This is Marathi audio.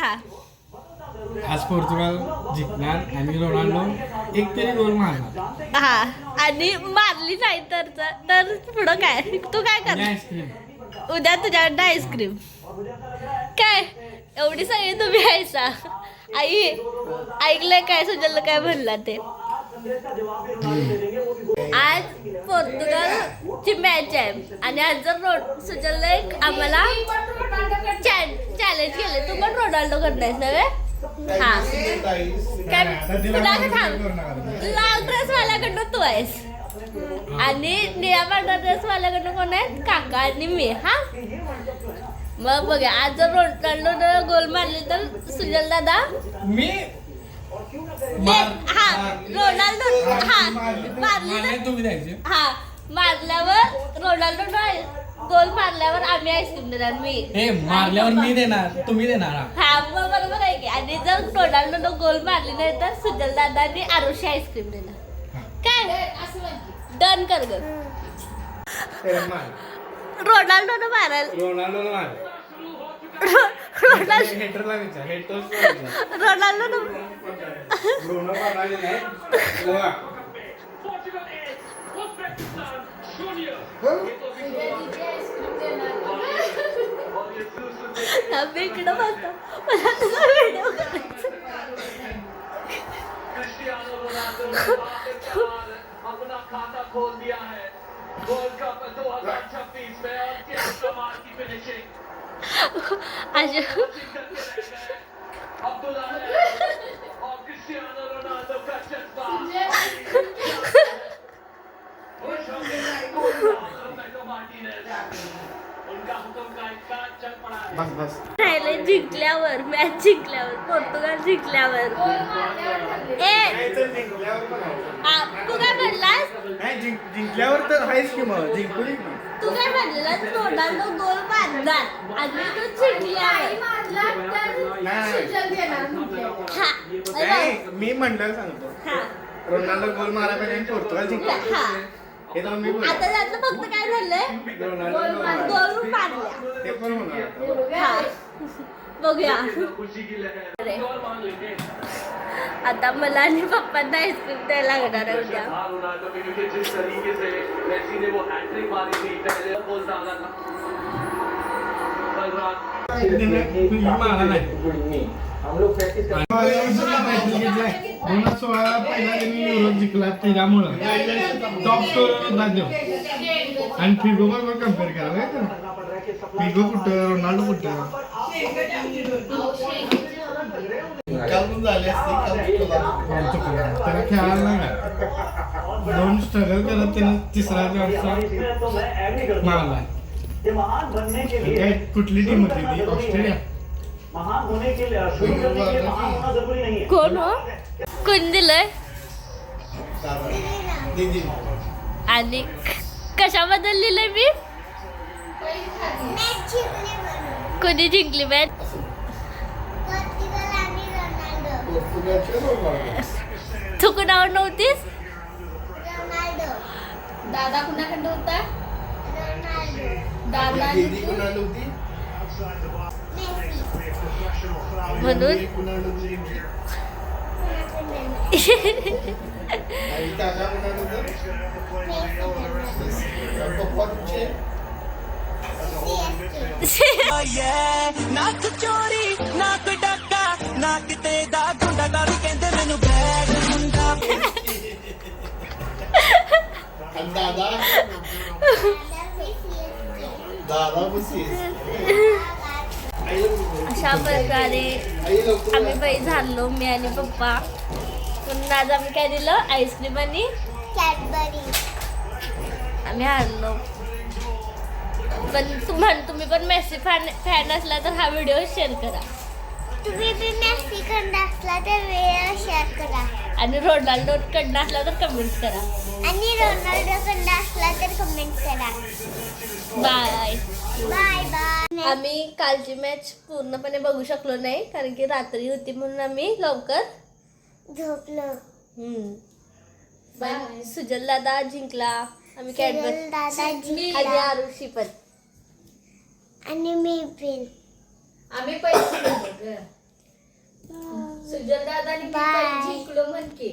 हा आज पोर्तुगाल जिंकणार आणि रोनाल्डो एक तरी गोल मारणार. हा आणि मारली नाही तर पुढं काय तू काय आणि कर आईस्क्रीम. उद्या तुझ्याकडं आईस्क्रीम काय एवढी सगळी तुम्ही यायचा आई ऐकलंय काय सुजलला काय म्हणला ते. आज पोर्तुगालची मॅच आहे आणि आज जर सुजलला एक आम्हाला चॅलेंज केले तू पण रोनाल्डो करणार नव्हे. हा काय तुला का थांब लाल ड्रेस वाल्याकडनं तू आहेस आणि निळ्या पांढरा ड्रेस वाल्याकडनं कोण आहेत काका आणि मी. हा मग बघा आज जर रोनाल्डो गोल मारले तर सुजल दादा मी हा रोनाल्डो हा मारली तर तुम्ही द्यायचे. हा मारल्यावर रोनाल्डो गोल मारल्यावर आम्ही आईस्क्रीम देणार मी. हे मारल्यावर मी देणार तुम्ही देणार. हा मग बरोबर आहे की आणि जर रोनाल्डो गोल मारली नाही तर सुजल दादा आणि आरुषी आईस्क्रीम देणार. काय डन कर ग. रोनाल्डो मारायला रोनाल्डो मार. रोनाल्डो हेटरला विचार. रोनाल्डो ब्रुनो फर्नांडिस नाही. गोवा. इकडं बसतो मला तुझा व्हिडिओ करायचा. अपना खाता खोल दिया है वर्ल्ड कप 2026 में और किस कमाल की फिनिशिंग अब्दुल्ला और क्रिस्टियानो रोनाल्डो का जज्बा रोबर्टो मार्टिनेज उनका हुक्म का इत्काद चल पड़ा है. बस राहिले जिंकल्यावर मॅच जिंकल्यावर पोर्तुगाल जिंकल्यावर तू काय म्हणलास जिंकल्यावर तर आहेच की मग जिंकून. तू काय म्हणलेलास रोनाल्डो गोल मारणार आणि तू जिंकल्यावर हा नाही मी म्हणलं सांगतो हा रोनाल्डो गोल मारा पाहिजे पोर्तुगाल जिंकला. हा हे तर मी बोलतो. आता त्यातलं फक्त काय झालंय रोनाल्डो गोल मारल्या. ते पण होणार. हा बघूया खुशी की लहर और मान लेंगे. आता मला आणि पप्पांना आईस्क्रीम द्यायला लागणार आहे उद्या. हाँ रोनाल्डो के क्योंकि जिस तरीके से मेसी ने वो हैट्रिक मारी थी पहले बहुत ज्यादा था कल रात तुम्ही मारा नाही. हम लोग प्रैक्टिस 2016 पहिला त्यांनी युरो जिंकला त्याच्यामुळं टॉप स्कोर देव आणि फिगो बरोबर कम्पेअर करा. फिगो कुठं रोनाल्डो कुठं त्याला खेळायला नाही. 2 स्ट्रगल करत त्यानं तिसरा मारला. काय कुठली टीम होती ती ऑस्ट्रेलिया. कोण हो कोण दिलंय आणि कशाबद्दल लिहिलंय मी कोणी जिंकली मॅच. तू कुणावर नव्हतीस. दादा कुणाकडे होता दादा म्हणून नाक चोरी नाक डाका ना किते दा गुंडा गाड़ी कहंदे मैनू बैग मुंडा. दादा अशा प्रकारे आम्ही बाई झालो मी आणि पप्पा. पण आज आम्ही काय दिलं आईस्क्रीम आणि कॅडबरी. आम्ही हारलो पण तुम्ही पण मेसी फॅन असला तर हा व्हिडिओ शेअर करा. तुम्ही बी मेसी कडनं असला तर व्हिडिओ शेअर करा आणि रोनाल्डो कडनं असला तर कमेंट करा. आणि रोनाल्डो कडनं असला तर कमेंट करा. Bye bye bye. आम्ही कालची मॅच पूर्णपणे बघू शकलो नाही कारण की रात्री होती म्हणून आम्ही लवकर झोपलो. पण सुजल दादा जिंकला. आम्ही कॅडबरी दादा आणि जिंकला आरुषी पण आणि मी पण. आम्ही पैसे सुजल दादानी Bye. जिंकलो म्हण की